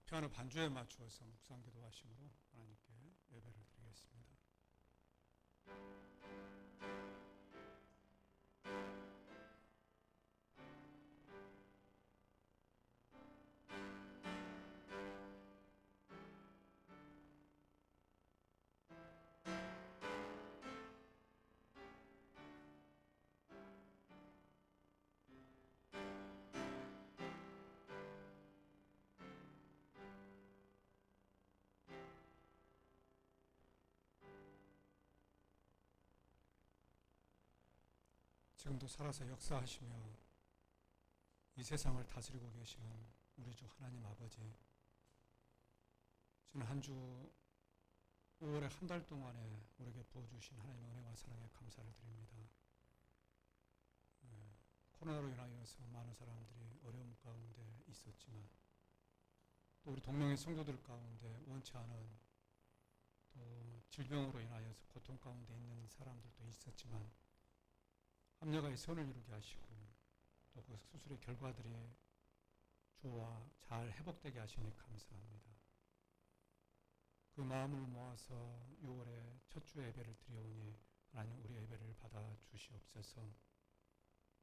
피아노 반주에 맞추어서 묵상 기도하심으로 하나님께 예배를 드리겠습니다. 지금도 살아서 역사하시며 이 세상을 다스리고 계시는 우리 주 하나님 아버지, 지난 한 주 5월의 한 달 동안에 우리에게 부어주신 하나님의 은혜와 사랑에 감사를 드립니다. 코로나로 인하여서 많은 사람들이 어려움 가운데 있었지만, 또 우리 동명의 성도들 가운데 원치 않은 또 질병으로 인하여서 고통 가운데 있는 사람들도 있었지만, 합력하여 선을 이루게 하시고 또 그 수술의 결과들이 좋아 잘 회복되게 하시니 감사합니다. 그 마음을 모아서 6월의 첫 주 예배를 드려오니 하나님 우리 예배를 받아 주시옵소서.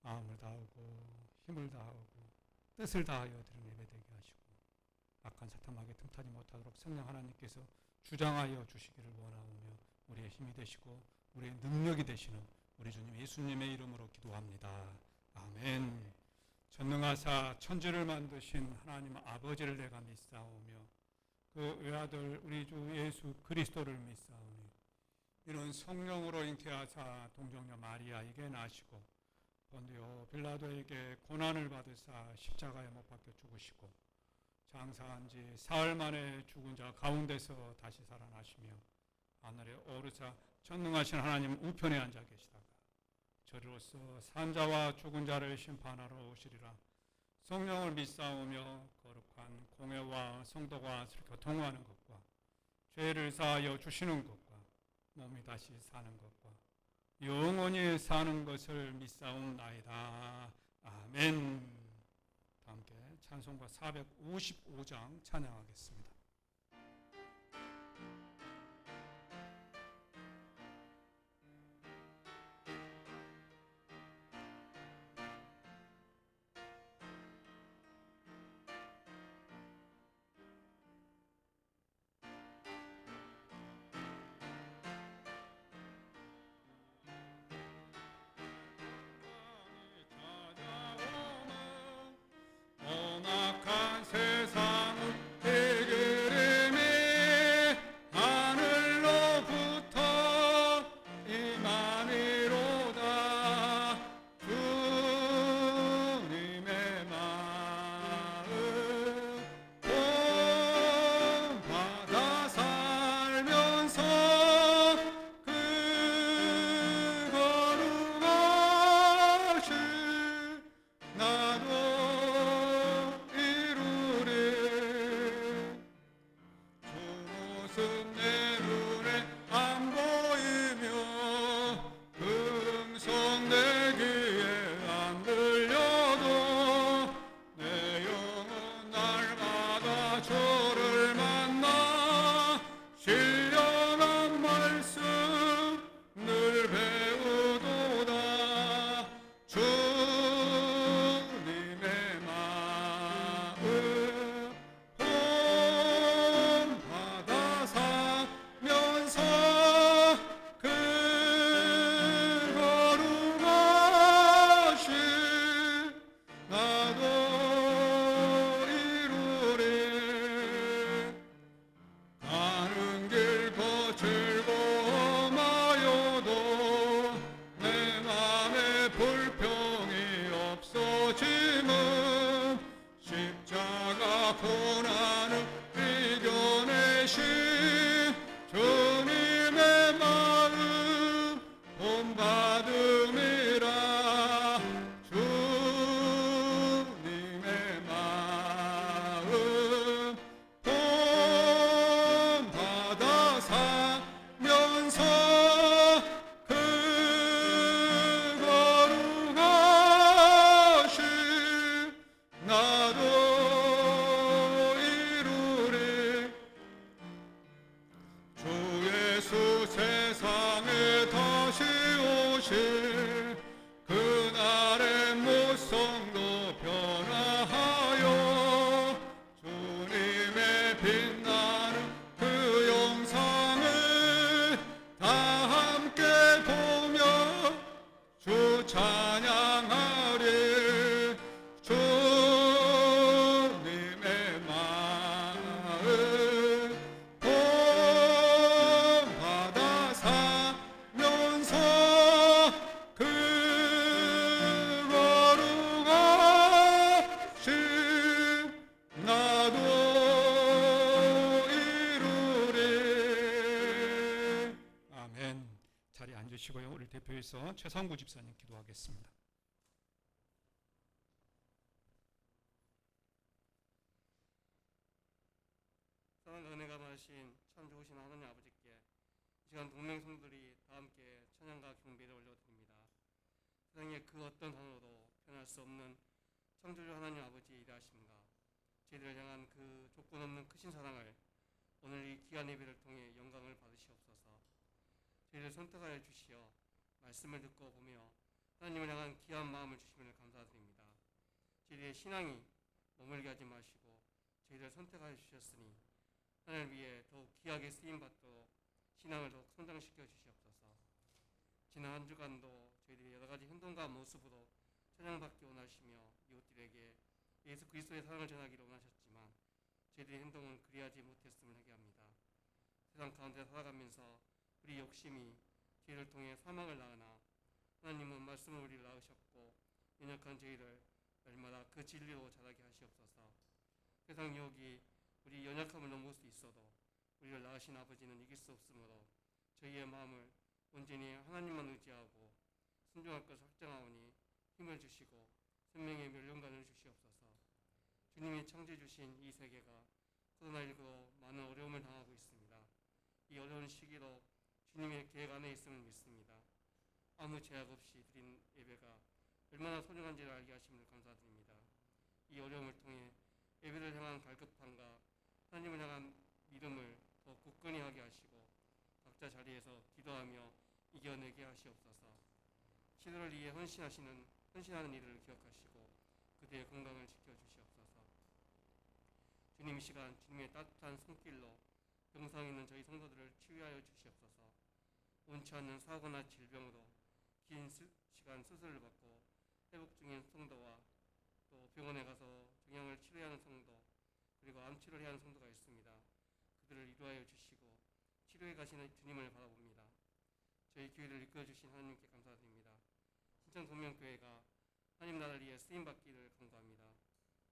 마음을 다하고 힘을 다하고 뜻을 다하여 드리는 예배 되게 하시고 악한 사탄에게 틈타지 못하도록 성령 하나님께서 주장하여 주시기를 원하오며 우리의 힘이 되시고 우리의 능력이 되시는 우리 주님 예수님의 이름으로 기도합니다. 아멘. 전능하사 천지를 만드신 하나님 아버지를 내가 믿사오며 그 외아들 우리 주 예수 그리스도를 믿사오니 이는 성령으로 잉태하사 동정녀 마리아에게 나시고 본디오 빌라도에게 고난을 받으사 십자가에 못 박혀 죽으시고 장사한 지 사흘 만에 죽은 자 가운데서 다시 살아나시며 하늘에 오르사 전능하신 하나님 우편에 앉아 계시다가 저리로서 산자와 죽은 자를 심판하러 오시리라. 성령을 믿사오며 거룩한 공회와 성도가 교통하는 것과 죄를 사하여 주시는 것과 몸이 다시 사는 것과 영원히 사는 것을 믿사옵나이다. 아멘. 다 함께 찬송가 455장 찬양하겠습니다. 험악한 세상을 되게 주시고요. 우리 대표에서 최상구 집사님 기도하겠습니다. 사랑과 은혜가 많으신 참 좋으신 하나님 아버지께 이 시간 동명 성도들이 다 함께 찬양과 경배를 올려드립니다. 세상의 그 어떤 단어로도 표현할 수 없는 창조주 하나님 아버지의 일하심과 저희들을 향한 그 조건 없는 크신 사랑을 오늘 이 귀한 예배를 통해 영광을 받으시옵소서. 저희를 선택하여 주시어 말씀을 듣고 보며 하나님을 향한 귀한 마음을 주심을 감사드립니다. 저희들의 신앙이 머물게 하지 마시고 저희를 선택하여 주셨으니 하나님을 위해 더욱 귀하게 쓰임받도록 신앙을 더욱 성장시켜 주시옵소서. 지난 한 주간도 저희들이 여러 가지 행동과 모습으로 찬양받기 원하시며 이웃들에게 예수 그리스도의 사랑을 전하기를 원하셨지만 저희들의 행동은 그리하지 못했음을 회개합니다. 세상 가운데 살아가면서 우리 욕심이 저희를 통해 사망을 낳으나 하나님은 말씀을 우리를 낳으셨고 연약한 저희를 날마다 그 진리로 자라게 하시옵소서. 세상 유혹이 우리 연약함을 넘을 수 있어도 우리를 낳으신 아버지는 이길 수 없으므로 저희의 마음을 온전히 하나님만 의지하고 순종할 것을 확정하오니 힘을 주시고 생명의 멸륜관을 주시옵소서. 주님이 창조해 주신 이 세계가 코로나19로 많은 어려움을 당하고 있습니다. 이 어려운 시기로 주님의 계획 안에 있음을 믿습니다. 아무 제약 없이 드린 예배가 얼마나 소중한지를 알게 하심을 감사드립니다. 이 어려움을 통해 예배를 향한 갈급함과 하나님을 향한 믿음을 더 굳건히 하게 하시고 각자 자리에서 기도하며 이겨내게 하시옵소서. 시도를 위해 헌신하는 이들을 기억하시고 그들의 건강을 지켜주시옵소서. 주님 이 시간 주님의 따뜻한 손길로 병상에 있는 저희 성도들을 치유하여 주시옵소서. 원치 않는 사고나 질병으로 긴 시간 수술을 받고 회복 중인 성도와 또 병원에 가서 종양을 치료해야 하는 성도 그리고 암 치료를 해야 하는 성도가 있습니다. 그들을 위로하여 주시고 치료해 가시는 주님을 바라봅니다. 저희 교회를 이끌어 주신 하나님께 감사드립니다. 신천 동명교회가 하나님 나라를 위해 쓰임 받기를 간구합니다.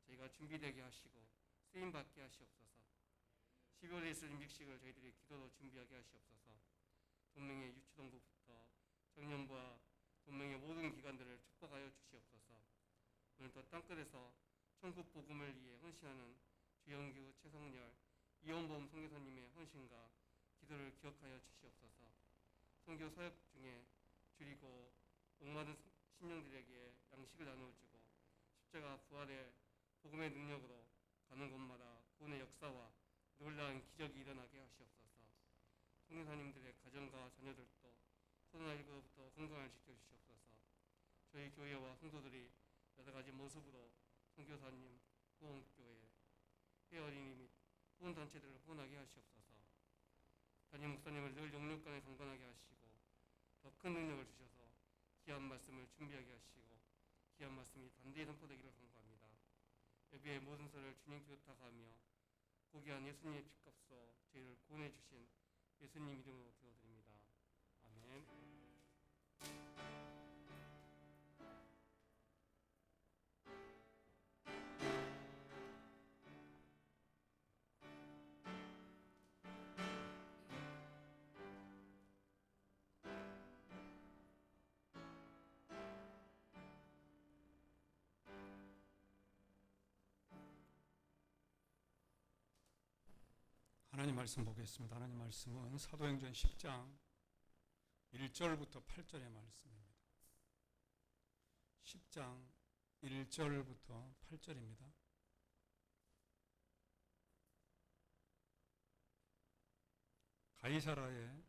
저희가 준비되게 하시고 쓰임 받게 하시옵소서. 12월에 있을 임직식을 저희들이 기도로 준비하게 하시옵소서. 동맹의 유치동부부터 청년부와 동맹의 모든 기관들을 축복하여 주시옵소서. 오늘도 땅끝에서 천국 복음을 위해 헌신하는 주영규, 최성열, 이원범 선교사님의 헌신과 기도를 기억하여 주시옵소서. 선교 사역 중에 줄이고 목마른 심령들에게 양식을 나누어주고 십자가 부활의 복음의 능력으로 가는 곳마다 구원의 역사와 놀라운 기적이 일어나게 하시옵소서. 선교사님들의 가정과 자녀들도 코로나19부터 건강을 지켜주시옵소서. 저희 교회와 성도들이 여러 가지 모습으로 선교사님, 후원교회, 회어린이 및 후원단체들을 후원하게 하시옵소서. 담임 목사님을 늘 영육간에 강건하게 하시고 더 큰 능력을 주셔서 귀한 말씀을 준비하게 하시고 귀한 말씀이 단대히 선포되기를 간구합니다. 예배의 모든 설을 주님께 부탁하며 고귀한 예수님의 피값으로 저희를 구원해 주신 예수님 이름으로 기도드립니다. 아멘. 하나님 말씀 보겠습니다. 하나님 말씀은 사도행전 10장 1절부터 8절의 말씀입니다. 10장 1절부터 8절입니다. 가이사라에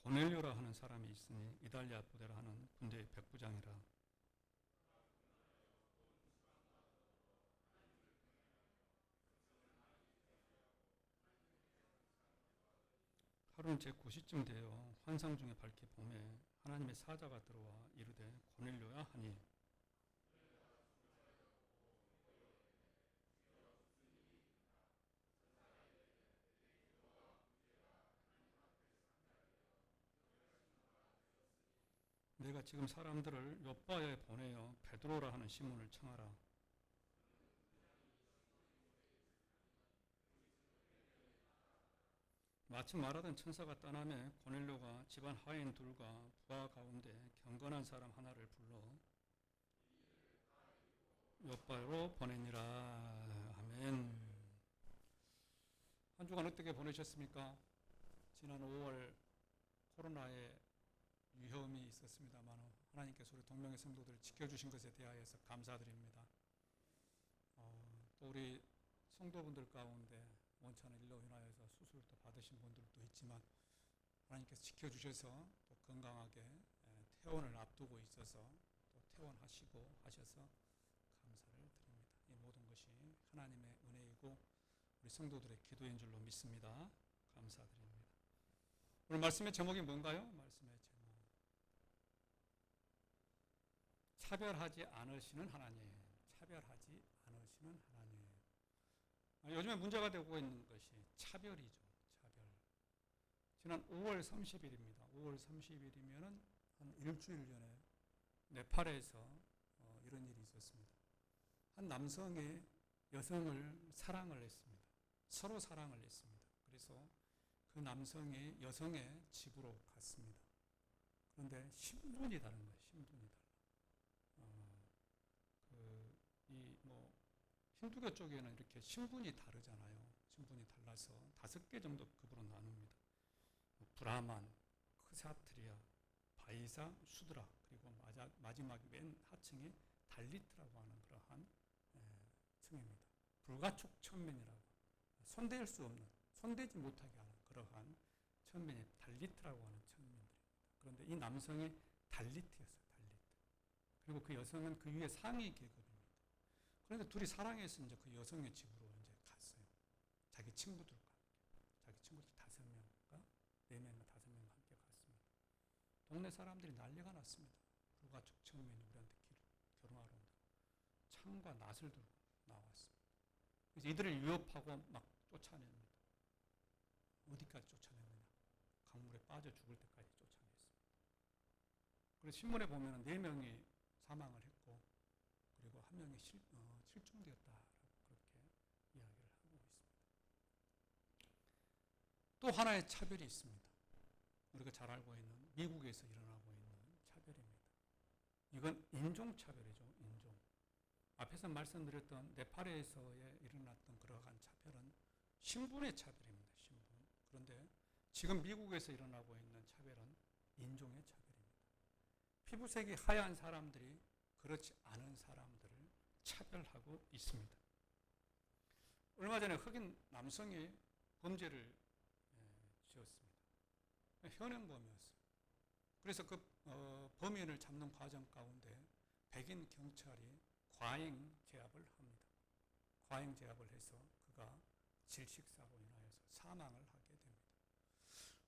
고넬료라 하는 사람이 있으니 이달리아 부대라 하는 군대의 백부장이라. 하루는 제 9시쯤 되어 환상 중에 밝게 보매 하나님의 사자가 들어와 이르되 고넬료야 하니 내가 지금 사람들을 요빠에 보내어 베드로라 하는 시몬을 청하라. 마침 말하던 천사가 떠나며 고넬료가 집안 하인 둘과 부하 가운데 경건한 사람 하나를 불러 요바로 보내니라. 아멘. 한 주간 어떻게 보내셨습니까? 지난 5월 코로나의 위험이 있었습니다만 하나님께서 우리 동명의 성도들을 지켜주신 것에 대하여서 감사드립니다. 또 우리 성도분들 가운데 원치 않은 일로 인하여서 수술도 받으신 분들도 있지만 하나님께서 지켜주셔서 또 건강하게 퇴원을 앞두고 있어서 또 퇴원하시고 하셔서 감사를 드립니다. 이 모든 것이 하나님의 은혜이고 우리 성도들의 기도인 줄로 믿습니다. 감사드립니다. 오늘 말씀의 제목이 뭔가요? 말씀의 제목. 차별하지 않으시는 하나님. 차별하지 않으시는 하나님. 요즘에 문제가 되고 있는 것이 차별이죠. 차별. 지난 5월 30일입니다. 5월 30일이면은 한 일주일 전에 네팔에서 이런 일이 있었습니다. 한 남성이 여성을 사랑을 했습니다. 서로 사랑을 했습니다. 그래서 그 남성이 여성의 집으로 갔습니다. 그런데 신분이 다른 거예요. 신분이 달라. 힌두교 쪽에는 이렇게 신분이 다르잖아요. 신분이 달라서 5개 정도 급으로 나눕니다. 브라만, 크사트리아, 바이사, 수드라, 그리고 마지막 맨 하층이 달리트라고 하는 그러한 층입니다. 불가촉 천민이라고 손댈 수 없는, 손대지 못하게 하는 그러한 천민이 달리트라고 하는 천민들입니다. 그런데 이 남성이 달리트였어요. 달리트. 그리고 그 여성은 그 위에 상위 계급입니다. 그런데 둘이 사랑해서 이제 그 여성의 집으로 이제 갔어요. 자기 친구들과 자기 친구들 5명과 4명과 5명과 함께 갔습니다. 동네 사람들이 난리가 났습니다. 불가촉 천민이 우리한테 결혼하러 온다. 창과 낫을 들고 나왔습니다. 그래서 이들을 위협하고 막 쫓아냅니다. 어디까지 쫓아냈느냐? 강물에 빠져 죽을 때까지 쫓아냈습니다. 그래서 신문에 보면 4명이 사망을 했고 그리고 1명이 실종되었다라고 그렇게 이야기를 하고 있습니다. 또 하나의 차별이 있습니다. 우리가 잘 알고 있는 미국에서 일어나고 있는 차별입니다. 이건 인종차별이죠. 인종. 앞에서 말씀드렸던 네팔에서의 일어났던 그러한 차별은 신분의 차별입니다. 신분. 그런데 지금 미국에서 일어나고 있는 차별은 인종의 차별입니다. 피부색이 하얀 사람들이 그렇지 않은 사람들을 차별하고 있습니다. 얼마 전에 흑인 남성이 범죄를 지었습니다. 현행범이었어요. 그래서 그 범인을 잡는 과정 가운데 백인 경찰이 과잉 제압을 합니다. 과잉 제압을 해서 그가 질식사로 인하여서 사망을 하게 됩니다.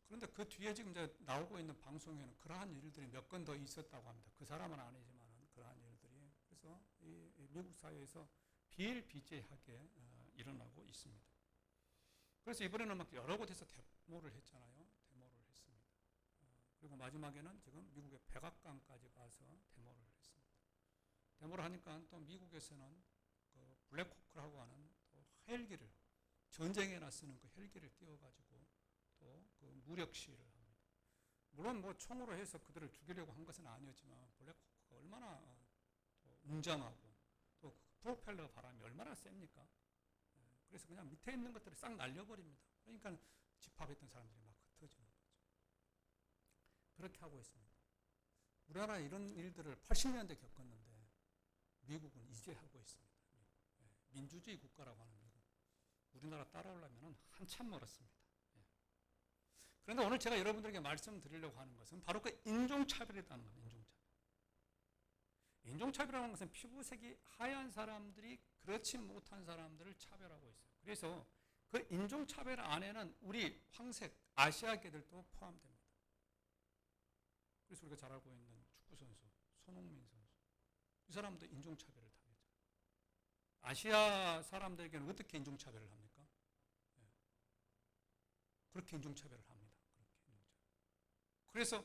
그런데 그 뒤에 지금 이제 나오고 있는 방송에는 그러한 일들이 몇 건 더 있었다고 합니다. 그 사람은 아니지만 그러한 일들이. 그래서 이 미국 사회에서 비일비재하게 일어나고 있습니다. 그래서 이번에는 막 여러 곳에서 데모를 했잖아요. 데모를 했습니다. 그리고 마지막에는 지금 미국의 백악관까지 가서 데모를 했습니다. 데모를 하니까 또 미국에서는 그 블랙호크라고 하는 또 헬기를 전쟁에나 쓰는 그 헬기를 띄워가지고 또 그 무력 시위를 합니다. 물론 뭐 총으로 해서 그들을 죽이려고 한 것은 아니었지만 블랙호크가 얼마나 웅장하고 또 프로펠러 바람이 얼마나 셉니까? 그래서 그냥 밑에 있는 것들을 싹 날려버립니다. 그러니까 집합했던 사람들이 막 흩어지는 거죠. 그렇게 하고 있습니다. 우리나라 이런 일들을 80년대 겪었는데 미국은 이제 하고 있습니다. 민주주의 국가라고 하는 미국. 우리나라 따라오려면 한참 멀었습니다. 그런데 오늘 제가 여러분들에게 말씀드리려고 하는 것은 바로 그 인종차별이라는 겁니다. 인종차별. 인종차별이라는 것은 피부색이 하얀 사람들이 그렇지 못한 사람들을 차별하고 있어요. 그래서 그 인종차별 안에는 우리 황색, 아시아계들도 포함됩니다. 그래서 우리가 잘 알고 있는 축구선수, 손흥민 선수. 이 사람도 인종차별을 당했죠. 아시아 사람들에게는 어떻게 인종차별을 합니까? 그렇게 인종차별을 합니다. 그래서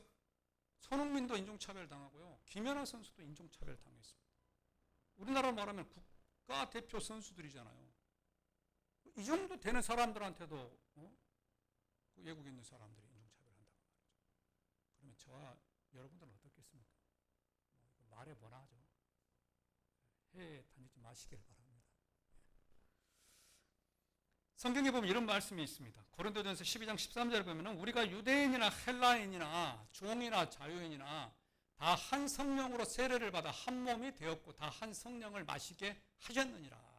손흥민도 인종차별 당하고요. 김연아 선수도 인종차별 당했습니다. 우리나라로 말하면 국가대표 선수들이잖아요. 이 정도 되는 사람들한테도 그 외국에 있는 사람들이 인종차별한다고 말이죠. 그러면 저와 여러분들은 어떻겠습니까? 말해 뭐나하죠. 해에 다니지 마시길 바랍니다. 성경에 보면 이런 말씀이 있습니다. 고린도전서 12장 13절에 보면 우리가 유대인이나 헬라인이나 종이나 자유인이나 다 한 성령으로 세례를 받아 한 몸이 되었고 다 한 성령을 마시게 하셨느니라.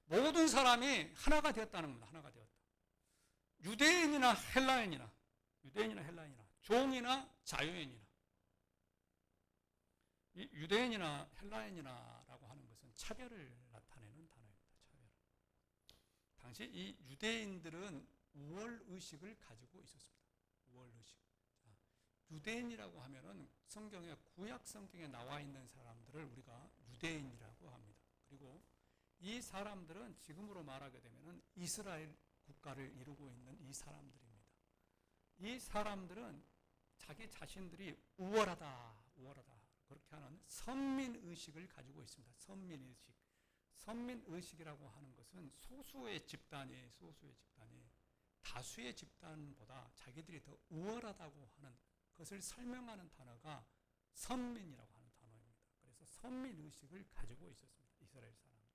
모든 사람이 하나가 되었다는 겁니다. 하나가 되었다. 유대인이나 헬라인이나 종이나 자유인이나 이 유대인이나 헬라인이나라고 하는 것은 차별을 나타내는 단어입니다. 차별. 당시 이 유대인들은 우월 의식을 가지고 있었습니다. 우월 의식. 유대인이라고 하면은 성경에 구약 성경에 나와 있는 사람들을 우리가 유대인이라고 합니다. 그리고 이 사람들은 지금으로 말하게 되면은 이스라엘 국가를 이루고 있는 이 사람들입니다. 이 사람들은 자기 자신들이 우월하다 그렇게 하는 선민의식을 가지고 있습니다. 선민의식. 선민의식이라고 하는 것은 소수의 집단이 다수의 집단보다 자기들이 더 우월하다고 하는 것을 설명하는 단어가 선민이라고 하는 단어입니다. 그래서 선민의식을 가지고 있었습니다. 이스라엘 사람들.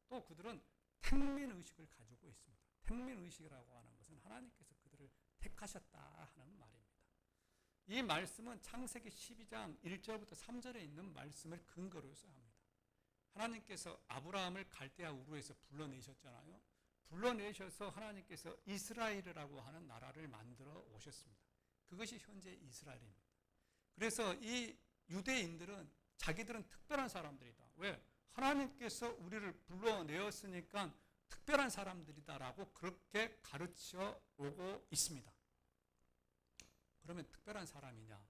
또 그들은 택민의식을 가지고 있습니다. 택민의식이라고 하는 것은 하나님께서 그들을 택하셨다 하는 말입니다. 이 말씀은 창세기 12장 1절부터 3절에 있는 말씀을 근거로 해서 합니다. 하나님께서 아브라함을 갈대아 우르에서 불러내셨잖아요. 불러내셔서 하나님께서 이스라엘이라고 하는 나라를 만들어 오셨습니다. 그것이 현재 이스라엘입니다. 그래서 이 유대인들은 자기들은 특별한 사람들이다. 왜? 하나님께서 우리를 불러내었으니까 특별한 사람들이다라고 그렇게 가르쳐 오고 있습니다. 그러면 특별한 사람이냐?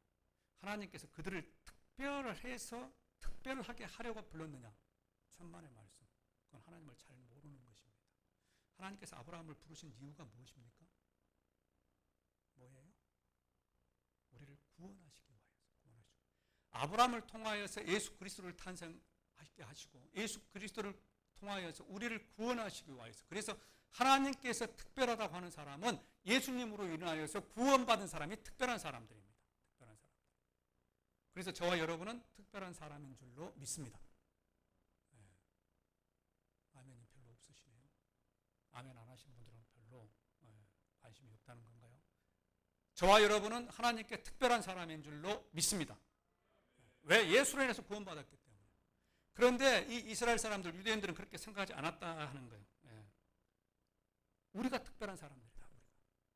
하나님께서 그들을 특별해서 특별하게 하려고 불렀느냐? 천만의 말씀. 그건 하나님을 잘 모르는 것입니다. 하나님께서 아브라함을 부르신 이유가 무엇입니까? 뭐예요? 우리를 구원하시기 위하여서. 아브라함을 통하여서 예수 그리스도를 탄생하게 하시고 예수 그리스도를 통하여서 우리를 구원하시기 위하여서. 그래서 하나님께서 특별하다고 하는 사람은 예수님으로 인하여서 구원받은 사람이 특별한 사람들입니다. 특별한 사람. 그래서 저와 여러분은 특별한 사람인 줄로 믿습니다. 네. 아멘이 별로 없으시네요. 아멘 안 하신 분들은 별로 관심이 없다는 건가요? 저와 여러분은 하나님께 특별한 사람인 줄로 믿습니다. 왜? 예수로 인해서 구원받았기 때문에. 그런데 이 이스라엘 사람들, 유대인들은 그렇게 생각하지 않았다 하는 거예요. 우리가 특별한 사람들이다. 우리가.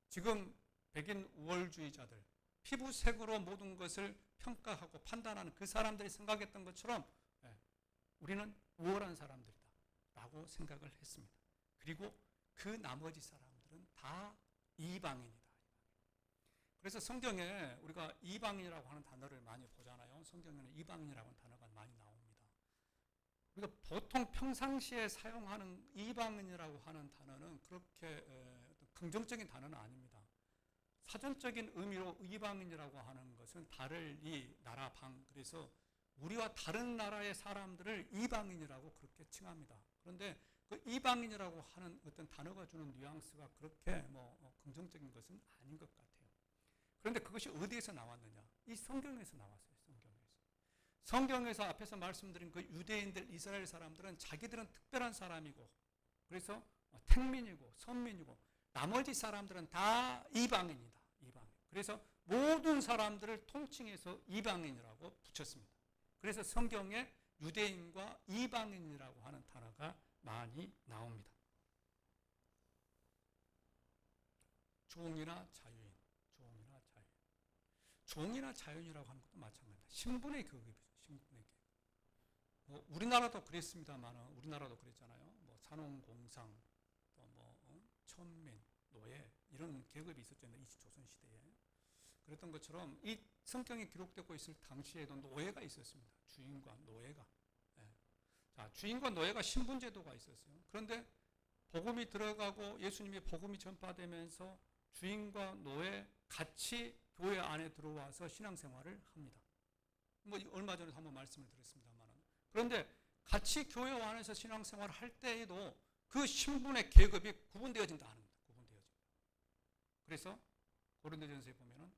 지금 백인 우월주의자들, 피부색으로 모든 것을 평가하고 판단하는 그 사람들이 생각했던 것처럼 우리는 우월한 사람들이다 라고 생각을 했습니다. 그리고 그 나머지 사람들은 다 이방인이다. 그래서 성경에 우리가 이방인이라고 하는 단어를 많이 보잖아요. 성경에는 이방인이라고 하는 단어가 많이 나옵니다. 우리가 보통 평상시에 사용하는 이방인이라고 하는 단어는 그렇게 긍정적인 단어는 아닙니다. 사전적인 의미로 이방인이라고 하는 것은 달을 이 나라 방, 그래서 우리와 다른 나라의 사람들을 이방인이라고 그렇게 칭합니다. 그런데 그 이방인이라고 하는 어떤 단어가 주는 뉘앙스가 그렇게 긍정적인 것은 아닌 것 같아요. 그런데 그것이 어디에서 나왔느냐? 이 성경에서 나왔어요. 성경에서 앞에서 말씀드린 그 유대인들, 이스라엘 사람들은 자기들은 특별한 사람이고, 그래서 택민이고 선민이고 나머지 사람들은 다 이방인이다. 이방인. 그래서 모든 사람들을 통칭해서 이방인이라고 붙였습니다. 그래서 성경에 유대인과 이방인이라고 하는 단어가 많이 나옵니다. 종이나 자유인. 종이나 자유인이라고 하는 것도 마찬가지입니다. 신분의 계급이죠. 신분의 계급. 우리나라도 그랬습니다만, 우리나라도 그랬잖아요. 산업공상, 또 천민, 노예 이런 계급이 있었잖아요. 조선 시대에. 그랬던 것처럼 이 성경에 기록되고 있을 당시에도 노예가 있었습니다. 주인과 노예가. 자, 주인과 노예가 신분제도가 있었어요. 그런데 복음이 들어가고 예수님이 복음이 전파되면서 주인과 노예 같이 교회 안에 들어와서 신앙생활을 합니다. 얼마 전에 한번 말씀을 드렸습니다만, 그런데 같이 교회 안에서 신앙생활을 할 때에도 그 신분의 계급이 구분되어진다 하는 겁니다. 구분되어진다. 그래서 고린도전서에 보면은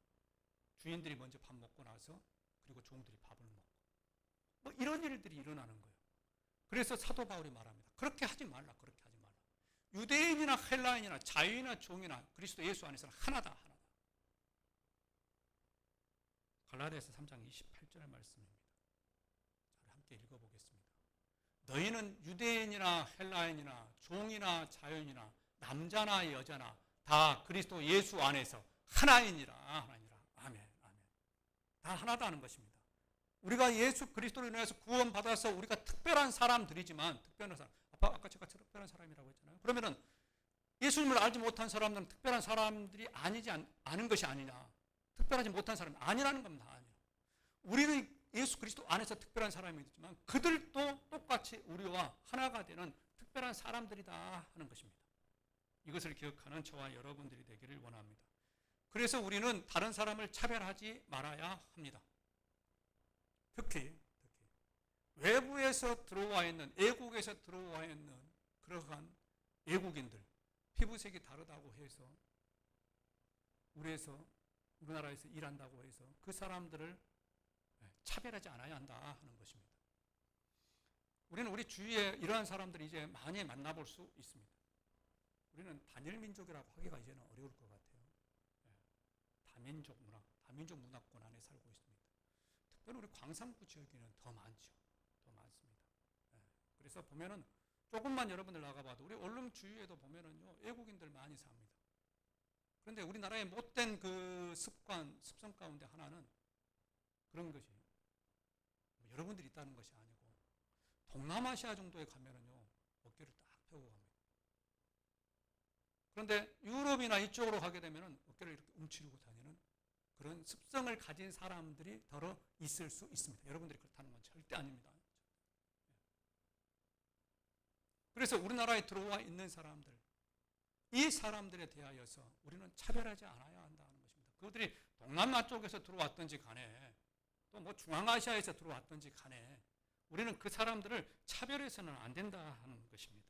주인들이 먼저 밥 먹고 나서 그리고 종들이 밥을 먹고 뭐 이런 일들이 일어나는 거예요. 그래서 사도 바울이 말합니다. 그렇게 하지 말라. 그렇게 하지 말라. 유대인이나 헬라인이나 자유인이나 종이나 그리스도 예수 안에서는 하나다. 하나다. 갈라디아서 3장 28절의 말씀입니다. 자, 함께 읽어보겠습니다. 너희는 유대인이나 헬라인이나 종이나 자유인이나 남자나 여자나 다 그리스도 예수 안에서 하나이니라. 하나이니라. 아멘. 아멘. 다 하나다는 것입니다. 우리가 예수 그리스도로 인해서 구원받아서 우리가 특별한 사람들이지만 특별한 사람. 아까 제가 특별한 사람이라고 했잖아요. 그러면은 예수님을 알지 못한 사람들은 특별한 사람들이 아닌 것이 아니냐. 특별하지 못한 사람이 아니라는 겁니다. 아니요. 우리는 예수 그리스도 안에서 특별한 사람이지만 그들도 똑같이 우리와 하나가 되는 특별한 사람들이다 하는 것입니다. 이것을 기억하는 저와 여러분들이 되기를 원합니다. 그래서 우리는 다른 사람을 차별하지 말아야 합니다. 특히 외부에서 들어와 있는, 애국에서 들어와 있는 그러한 외국인들, 피부색이 다르다고 해서 우리나라에서 일한다고 해서 그 사람들을 차별하지 않아야 한다 하는 것입니다. 우리는 우리 주위에 이러한 사람들이 이제 많이 만나볼 수 있습니다. 우리는 단일 민족이라고 하기가 이제는 어려울 것 같아요. 다민족 문화권 안에 살고 있습니다. 특별히 우리 광산구 지역에는 더 많죠. 더 많습니다. 그래서 보면은 조금만 여러분들 나가봐도 우리 얼른 주위에도 보면은요 외국인들 많이 삽니다. 그런데 우리나라의 못된 그 습성 가운데 하나는 그런 것이 여러분들이 있다는 것이 아니고 동남아시아 정도에 가면은요 어깨를 딱 펴고 갑니다. 그런데 유럽이나 이쪽으로 가게 되면은 어깨를 이렇게 움츠리고 다니는 그런 습성을 가진 사람들이 더러 있을 수 있습니다. 여러분들이 그렇다는 건 절대 아닙니다. 그래서 우리나라에 들어와 있는 사람들, 이 사람들에 대하여서 우리는 차별하지 않아야 한다는 것입니다. 그들이 동남아 쪽에서 들어왔든지 간에 또 뭐 중앙아시아에서 들어왔든지 간에 우리는 그 사람들을 차별해서는 안 된다 하는 것입니다.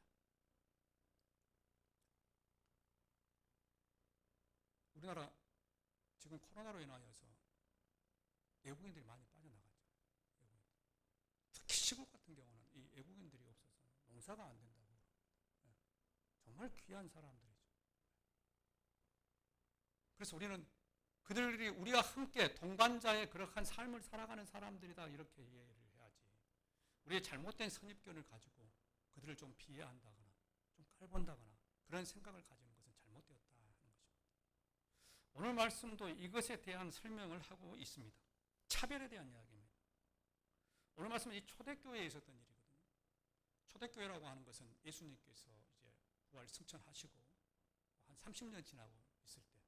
우리나라 지금 코로나로 인하여서 외국인들이 많이 빠져나갔죠. 특히 시골 같은 경우는 이 외국인들이 없어서 농사가 안 된다고. 정말 귀한 사람들이죠. 그래서 우리는 그들이 우리와 함께 동반자의 그러한 삶을 살아가는 사람들이다 이렇게 이해를 해야지. 우리의 잘못된 선입견을 가지고 그들을 좀 비하한다거나 좀 깔본다거나 그런 생각을 가지는 것은 잘못되었다 하는 것입니다. 오늘 말씀도 이것에 대한 설명을 하고 있습니다. 차별에 대한 이야기입니다. 오늘 말씀은 이 초대교회에 있었던 일이거든요. 초대교회라고 하는 것은 예수님께서 이제 부활 승천하시고 한 30년 지나고 있을 때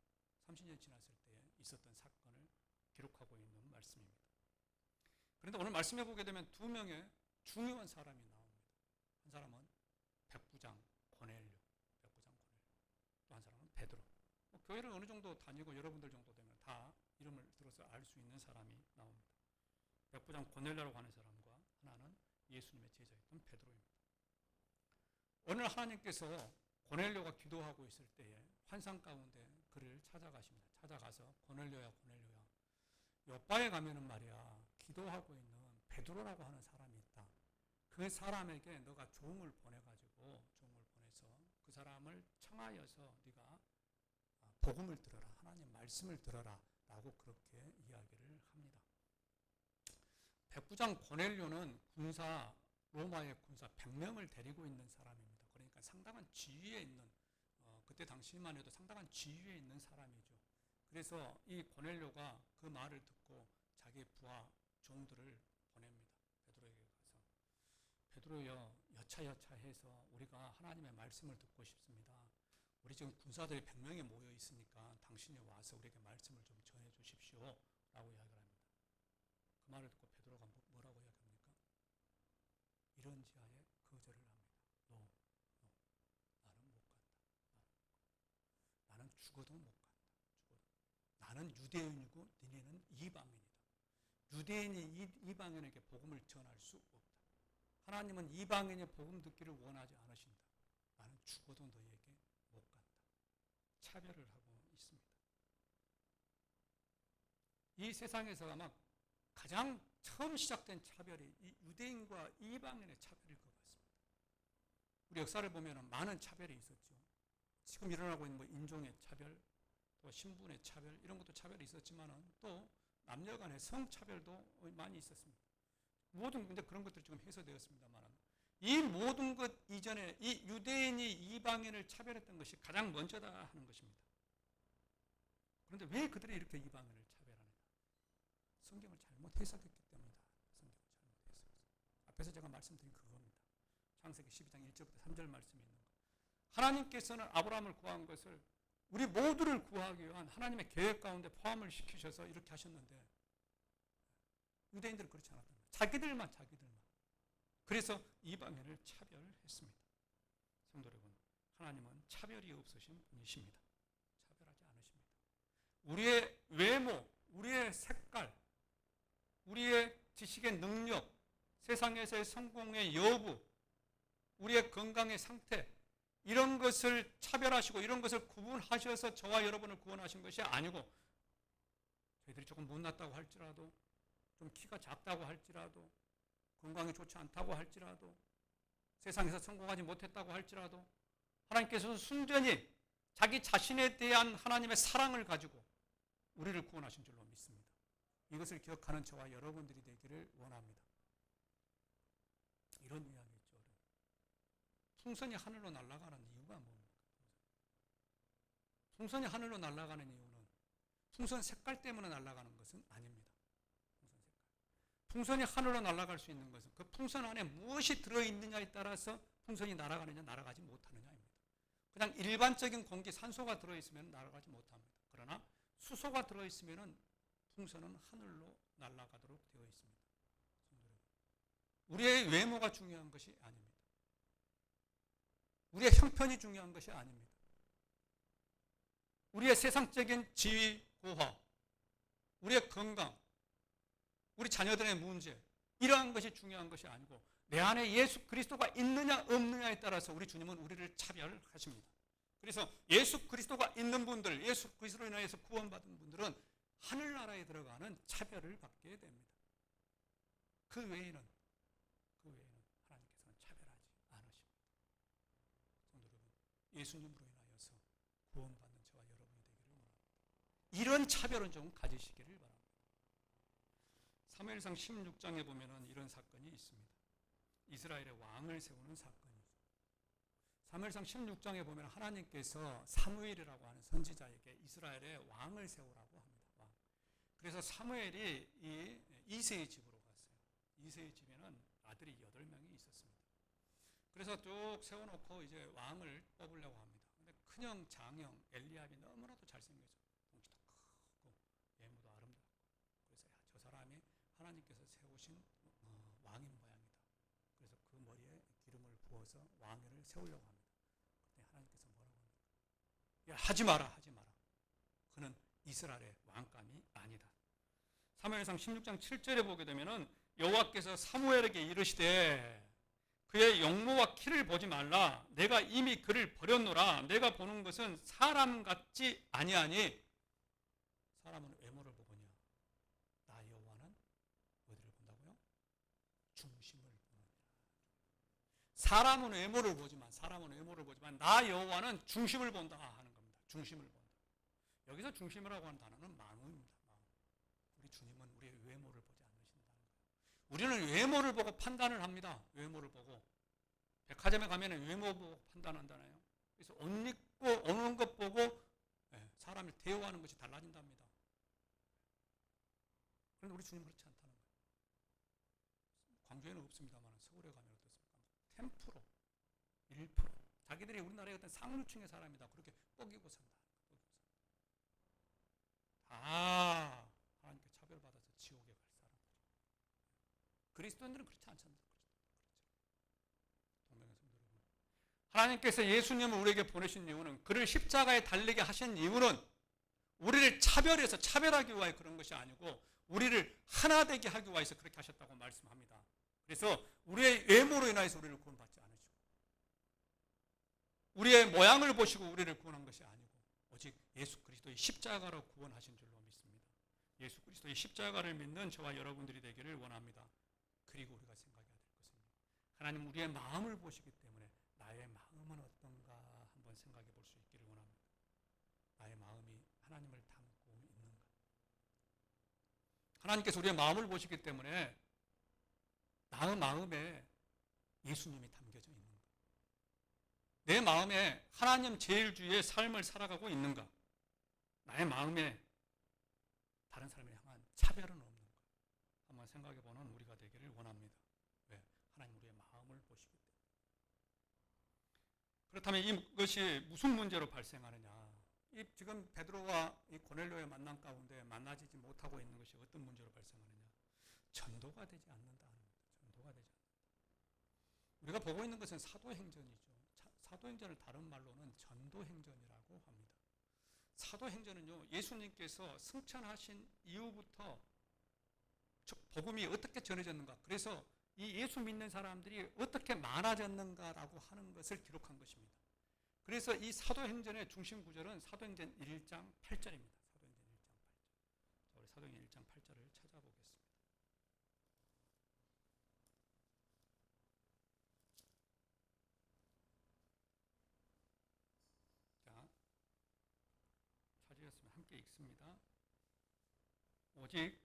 30년 지났을 때 있었던 사건을 기록하고 있는 말씀입니다. 그런데 오늘 말씀해 보게 되면 두 명의 중요한 사람이 나옵니다. 한 사람은 백부장 고넬료, 또 한 사람은 베드로. 교회를 어느 정도 다니고 여러분들 정도 되면 다 이름을 들어서 알 수 있는 사람이 나옵니다. 백부장 고넬료라고 하는 사람과 하나는 예수님의 제자였던 베드로입니다. 오늘 하나님께서 고넬료가 기도하고 있을 때에 환상 가운데 그를 찾아가십니다. 찾아가서 고넬료야 요바에 가면은 말이야 기도하고 있는 베드로라고 하는 사람이 있다. 그 사람에게 너가 종을 보내서 그 사람을 청하여서 네가 복음을 들어라, 하나님 말씀을 들어라 라고 그렇게 이야기를 합니다. 백부장 고넬료는 로마의 군사 100명을 데리고 있는 사람입니다. 그러니까 상당한 지위에 있는 그때 당시만 해도 상당한 지위에 있는 사람이죠. 그래서 이 고넬료가 그 말을 듣고 자기 부하 종들을 보냅니다. 베드로에게 가서 베드로여 여차여차해서 우리가 하나님의 말씀을 듣고 싶습니다. 우리 지금 군사들이 100명이 모여 있으니까 당신이 와서 우리에게 말씀을 좀 전해 주십시오 라고 이야기를 합니다. 그 말을 듣고 베드로가 뭐라고 이야기합니까? 이런지하에 거절을 합니다. 나는 못 간다. 나는 죽어도 못 간다. 나는 유대인이고 너희는 이방인이다. 유대인이 이방인에게 복음을 전할 수 없다. 하나님은 이방인의 복음 듣기를 원하지 않으신다. 나는 죽어도 너희에게 못 간다. 차별을 하고 있습니다. 이 세상에서 아마 가장 처음 시작된 차별이 이 유대인과 이방인의 차별일 것 같습니다. 우리 역사를 보면 많은 차별이 있었죠. 지금 일어나고 있는 뭐 인종의 차별, 또 신분의 차별 이런 것도 차별이 있었지만 또 남녀 간의 성차별도 많이 있었습니다. 모든 근데 그런 것들이 지금 해소되었습니다만 이 모든 것 이전에 이 유대인이 이방인을 차별했던 것이 가장 먼저다 하는 것입니다. 그런데 왜 그들이 이렇게 이방인을 차별하느냐? 성경을 잘못 해석했기 때문이다. 성경을 잘못 해석했어요. 앞에서 제가 말씀드린 그겁니다. 창세기 12장 1절부터 3절 말씀이 있는 거. 하나님께서는 아브라함을 구한 것을 우리 모두를 구하기 위한 하나님의 계획 가운데 포함을 시키셔서 이렇게 하셨는데 유대인들은 그렇지 않았던 거예요. 자기들만. 그래서 이방인을 차별했습니다. 성도 여러분, 하나님은 차별이 없으신 분이십니다. 차별하지 않으십니다. 우리의 외모, 우리의 색깔, 우리의 지식의 능력, 세상에서의 성공의 여부, 우리의 건강의 상태 이런 것을 차별하시고 이런 것을 구분하셔서 저와 여러분을 구원하신 것이 아니고 저희들이 조금 못났다고 할지라도 좀 키가 작다고 할지라도 건강이 좋지 않다고 할지라도 세상에서 성공하지 못했다고 할지라도 하나님께서는 순전히 자기 자신에 대한 하나님의 사랑을 가지고 우리를 구원하신 줄로 믿습니다. 이것을 기억하는 저와 여러분들이 되기를 원합니다. 이런 이야기 있죠. 풍선이 하늘로 날아가는 이유가 뭡니까? 풍선이 하늘로 날아가는 이유는 풍선 색깔 때문에 날아가는 것은 아닙니다. 풍선이 하늘로 날아갈 수 있는 것은 그 풍선 안에 무엇이 들어있느냐에 따라서 풍선이 날아가느냐 날아가지 못하느냐입니다. 그냥 일반적인 공기 산소가 들어있으면 날아가지 못합니다. 그러나 수소가 들어있으면 풍선은 하늘로 날아가도록 되어 있습니다. 우리의 외모가 중요한 것이 아닙니다. 우리의 형편이 중요한 것이 아닙니다. 우리의 세상적인 지위, 고화, 우리의 건강, 우리 자녀들의 문제 이러한 것이 중요한 것이 아니고 내 안에 예수 그리스도가 있느냐 없느냐에 따라서 우리 주님은 우리를 차별하십니다. 그래서 예수 그리스도가 있는 분들, 예수 그리스도로 인하여서 구원받은 분들은 하늘나라에 들어가는 차별을 받게 됩니다. 그 외에는 하나님께서는 차별하지 않으십니다. 성도 여러분, 예수님으로 인하여서 구원받는 저와 여러분이 되기를 원합니다. 이런 차별은 좀 가지시기를 바랍니다. 사무엘상 16장에 보면 이런 사건이 있습니다. 이스라엘의 왕을 세우는 사건이죠. 사무엘상 16장에 보면 하나님께서 사무엘이라고 하는 선지자에게 이스라엘의 왕을 세우라고 합니다. 왕. 그래서 사무엘이 이새의 집으로 갔어요. 이새의 집에는 아들이 8명이 있었습니다. 그래서 쭉 세워놓고 이제 왕을 뽑으려고 합니다. 근데 큰형, 장형, 엘리압이 너무나도 잘생겨서 덩치도 크고 외모도 아름답고 그래서 저 사람이 하나님께서 세우신 왕인 모양이다. 그래서 그 머리에 기름을 부어서 왕위를 세우려고 합니다. 그때 하나님께서 뭐라고 합니까? 야, 하지 마라. 그는 이스라엘의 왕감이 아니다. 사무엘상 16장 7절에 보게 되면은 여호와께서 사무엘에게 이르시되 그의 용모와 키를 보지 말라. 내가 이미 그를 버렸노라. 내가 보는 것은 사람 같지 아니하니 사람은 외모를 보거냐. 나 여호와는 어디를 본다고요? 중심을 보느니라. 사람은 외모를 보지만 나 여호와는 중심을 본다 하는 겁니다. 중심을 본다. 여기서 중심이라고 하는 단어는 마음입니다. 마음. 우리 주님은 우리의 외모를 보지 않으신다는 거예요. 우리는 외모를 보고 판단을 합니다. 외모를 보고 백화점에 가면 외모 보고 판단한다나요? 그래서 옷 입고 오는 것 보고 사람을 대우하는 것이 달라진답니다. 그런데 우리 주님은 그렇지 않다는 거예요. 광주에는 없습니다만 서울에 가면 어떻습니까? 10%, 1%. 자기들이 우리나라의 어떤 상류층의 사람이다. 그렇게 뻐기고 산다. 다 하나님께 차별받아서 지옥에 갈 사람들. 그리스도인들은 그렇지 않습니다. 동명의 성도 여러분, 하나님께서 예수님을 우리에게 보내신 이유는 그를 십자가에 달리게 하신 이유는 우리를 차별해서 차별하기 위하여 그런 것이 아니고 우리를 하나 되게 하기 위해서 그렇게 하셨다고 말씀합니다. 그래서 우리의 외모로 인하여서 우리를 구원받지 않으시고 우리의 모양을 보시고 우리를 구원한 것이 아니고 오직 예수 그리스도의 십자가로 구원하신 줄로 믿습니다. 예수 그리스도의 십자가를 믿는 저와 여러분들이 되기를 원합니다. 그리고 우리가 생각해야 될 것은 하나님 우리의 마음을 보시기 때문에 나의 마음은 어떤가 한번 생각해 볼 수 있기를 원합니다. 나의 마음이 하나님을 닮고 있는가? 하나님께서 우리의 마음을 보시기 때문에 나의 마음에 예수님이 담겨져 있는가? 내 마음에 하나님 제일주의의 삶을 살아가고 있는가? 나의 마음에 다른 사람을 향한 차별은 없는가? 한번 생각해보는 우리가 되기를 원합니다. 왜? 하나님 우리의 마음을 보시기 때문에. 그렇다면 이것이 무슨 문제로 발생하느냐? 지금 베드로와 이 고넬료의 만남 가운데 만나지 못하고 있는 것이 어떤 문제로 발생하느냐? 전도가 되지 않는다는 겁니다. 전도가 되지 않는다. 우리가 보고 있는 것은 사도행전이죠. 사도행전을 다른 말로는 전도행전이라고 합니다. 사도행전은요, 예수님께서 승천하신 이후부터 복음이 어떻게 전해졌는가, 그래서 이 예수 믿는 사람들이 어떻게 많아졌는가라고 하는 것을 기록한 것입니다. 그래서 이 사도행전의 중심 구절은 사도행전 1장 8절입니다. 사도행전 1장 8절. 우리 사도행전 1장 8절을 찾아보겠습니다. 자, 찾으셨으면 함께 읽습니다. 오직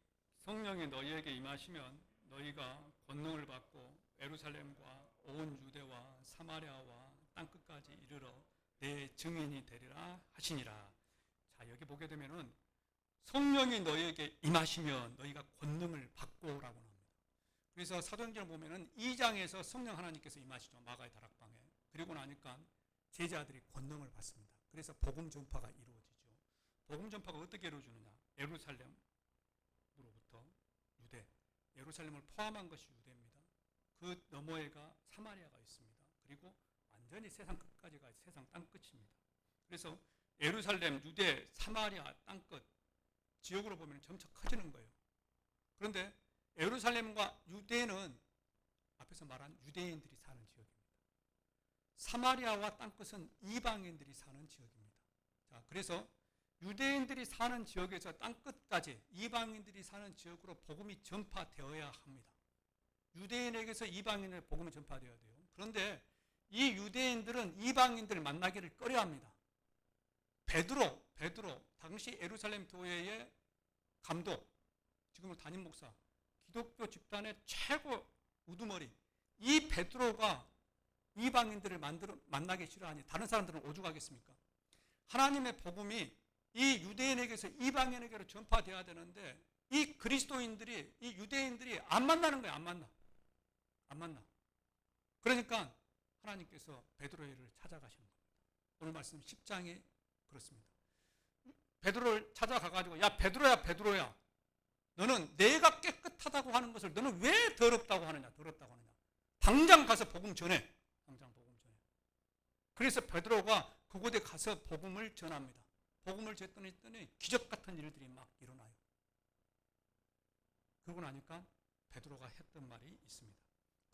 성령이 너희에게 임하시면 너희가 권능을 받고 예루살렘과 온 유대와 사마리아와 땅끝까지 이르러 내 증인이 되리라 하시니라. 자, 여기 보게 되면은 성령이 너희에게 임하시면 너희가 권능을 받고라고 합니다. 그래서 사도행전을 보면은 2장에서 성령 하나님께서 임하시죠. 마가의 다락방에. 그리고 나니까 제자들이 권능을 받습니다. 그래서 복음 전파가 이루어지죠. 복음 전파가 어떻게 이루어지느냐? 예루살렘으로부터 유대, 예루살렘을 포함한 것이 유대입니다. 그 너머에가 사마리아가 있습니다. 그리고 완전히 세상 끝까지가 세상 땅끝입니다. 그래서 예루살렘, 유대, 사마리아 땅끝 지역으로 보면 점차 커지는 거예요. 그런데 예루살렘과 유대는 앞에서 말한 유대인들이 사는 지역입니다. 사마리아와 땅끝은 이방인들이 사는 지역입니다. 자, 그래서 유대인들이 사는 지역에서 땅끝까지 이방인들이 사는 지역으로 복음이 전파되어야 합니다. 유대인에게서 이방인의 복음이 전파되어야 돼요. 그런데 이 유대인들은 이방인들을 만나기를 꺼려합니다. 베드로 당시 예루살렘 교회의 감독, 지금은 담임 목사, 기독교 집단의 최고 우두머리, 이 베드로가 이방인들을 만나기 싫어하니 다른 사람들은 오죽하겠습니까? 하나님의 복음이 이 유대인에게서 이방인에게로 전파되어야 되는데 이 그리스도인들이, 이 유대인들이 안 만나는 거예요. 안 만나. 그러니까 하나님께서 베드로를 찾아가시는 겁니다. 오늘 말씀 10장에 그렇습니다. 베드로를 찾아가가지고 야 베드로야 너는 내가 깨끗하다고 하는 것을 너는 왜 더럽다고 하느냐. 당장 가서 복음 전해. 그래서 베드로가 그곳에 가서 복음을 전합니다. 복음을 전했더니 기적 같은 일들이 막 일어나요. 그러고 나니까 베드로가 했던 말이 있습니다.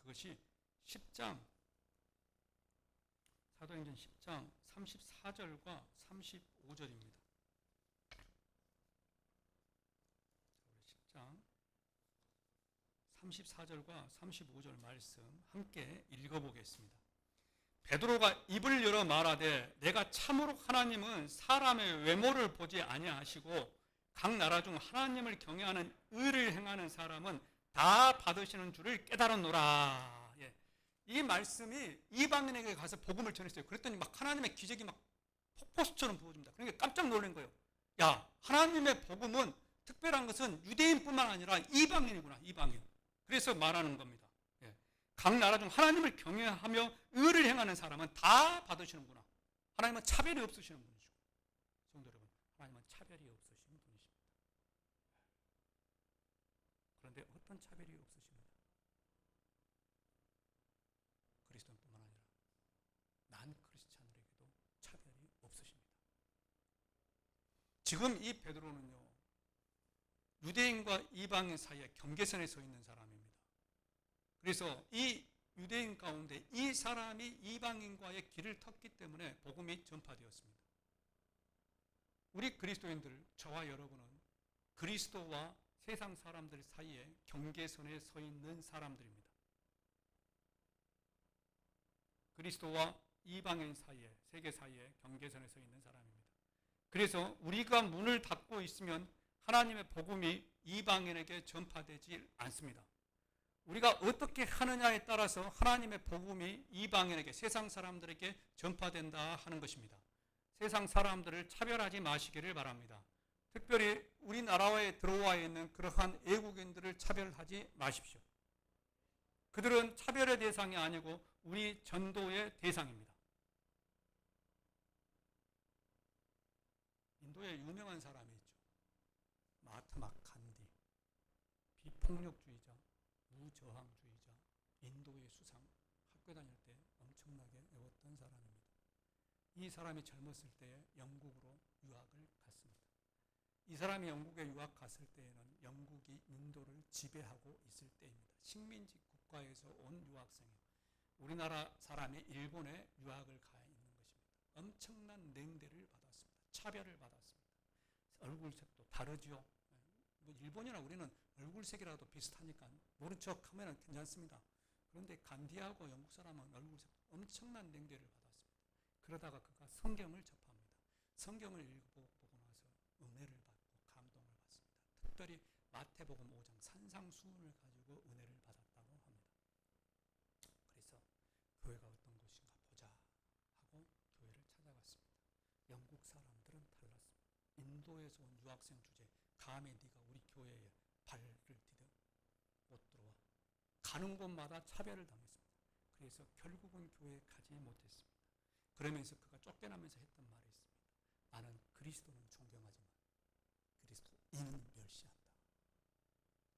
그것이 10장, 사도행전 10장 34절과 35절입니다. 10장 34절과 35절 말씀 함께 읽어보겠습니다. 베드로가 입을 열어 말하되 내가 참으로 하나님은 사람의 외모를 보지 아니하시고 각 나라 중 하나님을 경외하는 의를 행하는 사람은 다 받으시는 줄을 깨달았노라. 예. 이 말씀이 이방인에게 가서 복음을 전했어요. 그랬더니 막 하나님의 기적이 막 폭포수처럼 부어집니다. 그러니까 깜짝 놀란 거예요. 야, 하나님의 복음은 특별한 것은 유대인뿐만 아니라 이방인이구나. 이방인. 그래서 말하는 겁니다. 예. 각 나라 중 하나님을 경외하며 의를 행하는 사람은 다 받으시는구나. 하나님은 차별이 없으시는 분이시고, 성도 여러분, 하나님은 차별이 없으신 분이십니다. 그런데 어떤 차별이 없으십니다. 그리스도인뿐만 아니라 난 크리스찬들에게도 차별이 없으십니다. 지금 이 베드로는요, 유대인과 이방인 사이에 경계선에 서 있는 사람입니다. 그래서 이 유대인 가운데 이 사람이 이방인과의 길을 텄기 때문에 복음이 전파되었습니다. 우리 그리스도인들, 저와 여러분은 그리스도와 세상 사람들 사이에 경계선에 서 있는 사람들입니다. 그리스도와 이방인 사이에, 세계 사이에 경계선에 서 있는 사람입니다. 그래서 우리가 문을 닫고 있으면 하나님의 복음이 이방인에게 전파되지 않습니다. 우리가 어떻게 하느냐에 따라서 하나님의 복음이 이방인에게, 세상 사람들에게 전파된다 하는 것입니다. 세상 사람들을 차별하지 마시기를 바랍니다. 특별히 우리나라에 들어와 있는 그러한 외국인들을 차별하지 마십시오. 그들은 차별의 대상이 아니고 우리 전도의 대상입니다. 인도에 유명한 사람이 있죠. 마하트마 간디. 비폭력주의자, 무저항주의자, 인도의 수상, 학교 다닐 때 엄청나게 외웠던 사람입니다. 이 사람이 젊었을 때 영국으로 유학을 갔습니다. 이 사람이 영국에 유학 갔을 때에는 영국이 인도를 지배하고 있을 때입니다. 식민지 국가에서 온 유학생이에요. 우리나라 사람이 일본에 유학을 가 있는 것입니다. 엄청난 냉대를 받았습니다. 차별을 받았습니다. 얼굴색도 다르죠. 뭐 일본이나 우리는 얼굴색이라도 비슷하니까 모른 척하면 괜찮습니다. 그런데 간디하고 영국 사람은 얼굴색 엄청난 냉대를 받았습니다. 그러다가 그가 성경을 접합니다. 성경을 읽어보고 나서 은혜를 받고 감동을 받습니다. 특별히 마태복음 5장 산상수훈을 가지고 은혜를 받았다고 합니다. 그래서 교회가 어떤 곳인가 보자 하고 교회를 찾아갔습니다. 영국 사람들은 달랐습니다. 인도에서 온 유학생 주제, 감히 네가 우리 교회에 발을 디뎌 못 들어와. 가는 곳마다 차별을 당했습니다. 그래서 결국은 교회에 가지 못했습니다. 그러면서 그가 쫓겨나면서 했던 말이 있습니다. 나는 그리스도는 존경하지만 그리스도인은 멸시한다.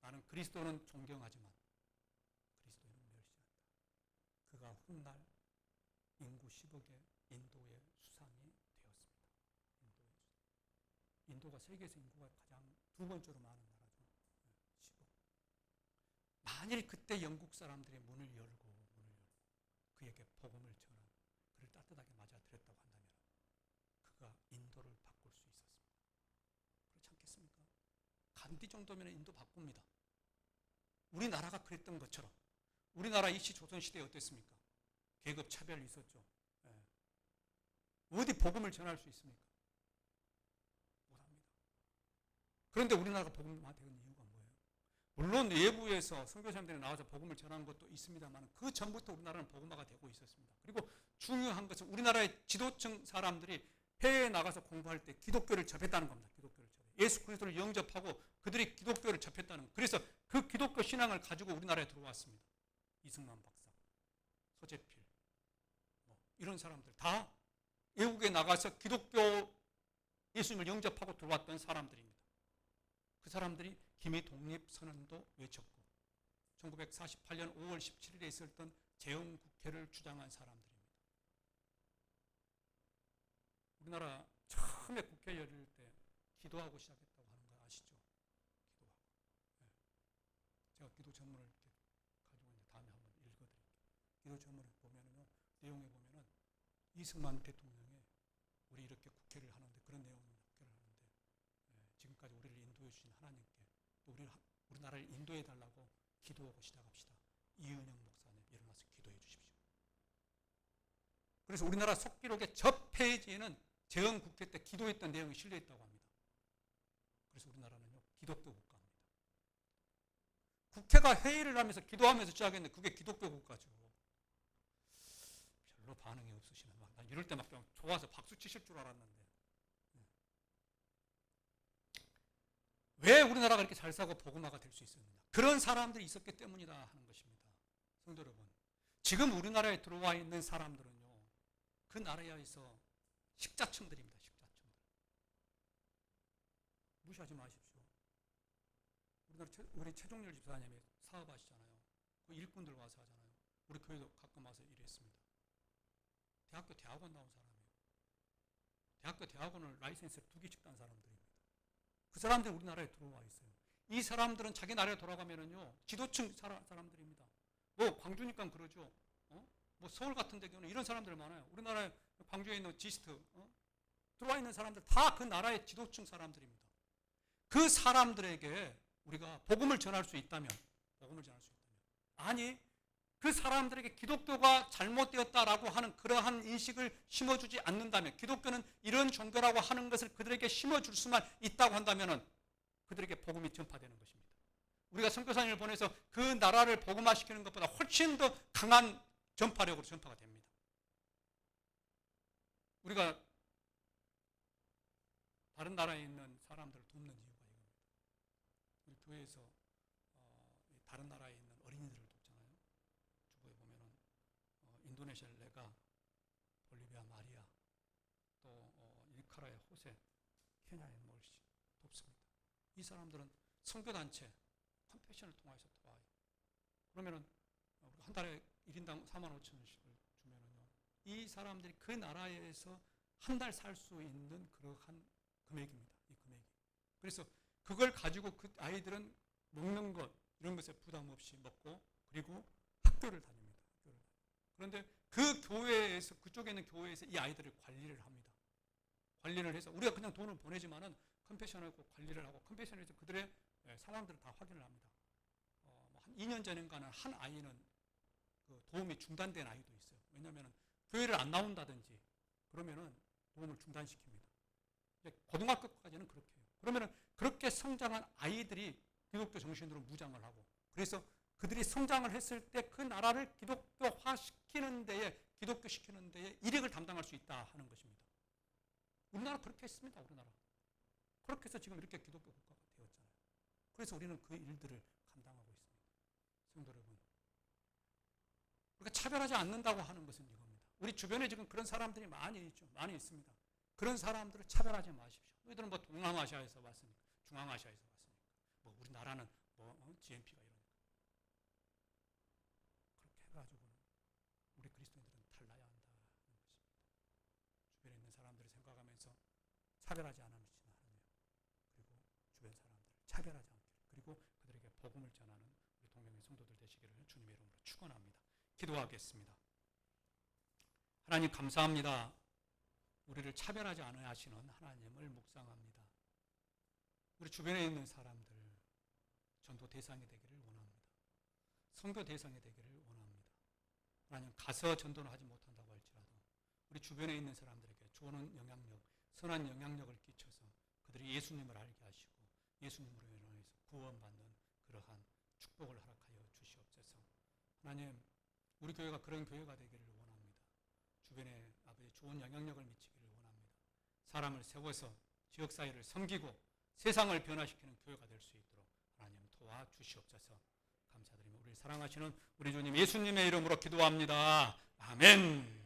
나는 그리스도는 존경하지만 그리스도인은 멸시한다. 그가 훗날 인구 10억의 인도의 수상이 되었습니다. 인도가 세계에서 인구가 가장 두 번째로 많은 나라죠. 10억. 만일 그때 영국 사람들의 문을 열고 그에게 복음을 전한 그를 따뜻하게 맞아들였다고 한다면 그가 인도를 바꿀 수 있었습니다. 그렇지 않겠습니까? 간디 정도면 인도 바꿉니다. 우리나라가 그랬던 것처럼 우리나라 이시 조선시대에 어땠습니까? 계급 차별이 있었죠. 어디 복음을 전할 수 있습니까? 못합니다. 그런데 우리나라가 복음화되는 이유가 뭐예요? 물론 내부에서 선교사님들이 나와서 복음을 전하는 것도 있습니다만 그 전부터 우리나라는 복음화가 되고 있었습니다. 그리고 중요한 것은 우리나라의 지도층 사람들이 해외에 나가서 공부할 때 기독교를 접했다는 겁니다. 기독교를 접해. 예수 그리스도를 영접하고 그들이 기독교를 접했다는 것. 그래서 그 기독교 신앙을 가지고 우리나라에 들어왔습니다. 이승만 박사, 서재필, 이런 사람들 다 외국에 나가서 기독교 예수님을 영접하고 들어왔던 사람들입니다. 그 사람들이 김해 독립선언도 외쳤고 1948년 5월 17일에 있었던 재헌국회를 주장한 사람들입니다. 우리나라 처음에 국회 열릴 때 기도하고 시작했다고 하는 거 아시죠? 기도하고. 제가 기도 전문을 이렇게 가지고 있는데 다음에 한번 읽어드릴게요. 기도 전문을 보면은요, 내용에 보면은 이승만 대통령이 우리 이렇게 국회를 하는데 그런 내용의 국회를 하는데 지금까지 우리를 인도해 주신 하나님께 또 우리나라를 인도해 달라고 기도하고 시작합시다. 이은영 목사님 일어나서 기도해 주십시오. 그래서 우리나라 속기록의 첫 페이지에는 재헌국회 때 기도했던 내용이 실려 있다고 합니다. 그래서 우리나라는요 기독교 국가입니다. 국회가 회의를 하면서 기도하면서 시작했는데 그게 기독교 국가죠. 별로 반응이 없으시는 막 난 이럴 때 막 그냥 좋아서 박수 치실 줄 알았는데 왜 우리나라가 이렇게 잘 사고 복음화가 될 수 있었느냐? 그런 사람들이 있었기 때문이다 하는 것입니다. 성도 여러분, 지금 우리나라에 들어와 있는 사람들은요 그 나라에서 식자층들입니다. 식자층들. 무시하지 마십시오. 우리 최종렬 집사님이 사업하시잖아요. 그 일꾼들 와서 하잖아요. 우리 교회도 가끔 와서 일했습니다. 대학교 대학원 나온 사람이에요. 대학교 대학원을 라이센스를 2개씩 딴 사람들입니다. 그 사람들이 우리나라에 들어와 있어요. 이 사람들은 자기 나라에 돌아가면은요 지도층 사람들입니다. 뭐 광주니까 그러죠. 뭐 서울 같은 데 경우는 이런 사람들 많아요. 우리나라에 광주에 있는 지스트 들어와 있는 사람들 다 그 나라의 지도층 사람들입니다. 그 사람들에게 우리가 복음을 전할 수 있다면, 아니 그 사람들에게 기독교가 잘못되었다라고 하는 그러한 인식을 심어주지 않는다면, 기독교는 이런 종교라고 하는 것을 그들에게 심어줄 수만 있다고 한다면 그들에게 복음이 전파되는 것입니다. 우리가 선교사님을 보내서 그 나라를 복음화시키는 것보다 훨씬 더 강한 전파력으로 전파가 됩니다. 우리가 다른 나라에 있는 사람들을 돕는 이유가 이겁니다. 우리 교회에서 다른 나라에 있는 어린이들을 돕잖아요. 주보에 보면은 인도네시아 레가, 볼리비아 마리아, 또 일카라의 호세, 케냐의 몰시 돕습니다. 이 사람들은 선교단체 컴패션을 통해서 도와요. 그러면은 한 달에 1인당 45,000원씩을 주면은요, 이 사람들이 그 나라에서 한 달 살 수 있는 그러한 금액입니다. 이 금액이. 그래서 그걸 가지고 그 아이들은 먹는 것 이런 것에 부담 없이 먹고, 그리고 학교를 다닙니다. 그런데 그 교회에서, 그쪽에 있는 교회에서 이 아이들을 관리를 합니다. 관리를 해서 우리가 그냥 돈을 보내지만은 컴패션하고 관리를 하고, 컴패션에서 그들의 상황들을 다 확인을 합니다. 한 2년 전인가는 한 아이는 그 도움이 중단된 아이도 있어요. 왜냐하면 교회를 안 나온다든지 그러면은 도움을 중단시킵니다. 고등학교까지는 그렇게 해요. 그러면은 그렇게 성장한 아이들이 기독교 정신으로 무장을 하고, 그래서 그들이 성장을 했을 때 그 나라를 기독교화시키는 데에, 기독교시키는 데에 이력을 담당할 수 있다 하는 것입니다. 우리나라 그렇게 했습니다. 우리나라. 그렇게 해서 지금 이렇게 기독교 국가가 되었잖아요. 그래서 우리는 그 일들을 감당하고 있습니다. 성도 여러분, 우리가 차별하지 않는다고 하는 것은 이겁니다. 우리 주변에 지금 그런 사람들이 많이 있죠. 많이 있습니다. 그런 사람들을 차별하지 마십시오. 너희들은 뭐 동남아시아에서 왔으니까, 중앙아시아에서 왔으니까, 뭐 우리나라는 뭐 GNP가 이러니까. 그렇게 해가지고는 우리 그리스도인들은 달라야 한다는 것입니다. 주변에 있는 사람들을 생각하면서 차별하지 않으시는 하나님, 그리고 주변 사람들을 차별하지 않기를, 그리고 그들에게 복음을 전하는 우리 동명의 성도들 되시기를 주님의 이름으로 축원합니다. 기도하겠습니다. 하나님 감사합니다. 우리를 차별하지 않으 하시는 하나님을 묵상합니다. 우리 주변에 있는 사람들 전도 대상이 되기를 원합니다. 선교 대상이 되기를 원합니다. 하나님, 가서 전도는 하지 못한다고 할지라도 우리 주변에 있는 사람들에게 좋은 영향력, 선한 영향력을 끼쳐서 그들이 예수님을 알게 하시고 예수님으로 인해서 구원받는 그러한 축복을 허락하여 주시옵소서. 하나님, 우리 교회가 그런 교회가 되기를 원합니다. 주변에 아버지 좋은 영향력을 미치기를 원합니다. 사람을 세워서 지역사회를 섬기고 세상을 변화시키는 교회가 될 수 있도록 하나님 도와주시옵소서. 감사드리며 우리를 사랑하시는 우리 주님 예수님의 이름으로 기도합니다. 아멘.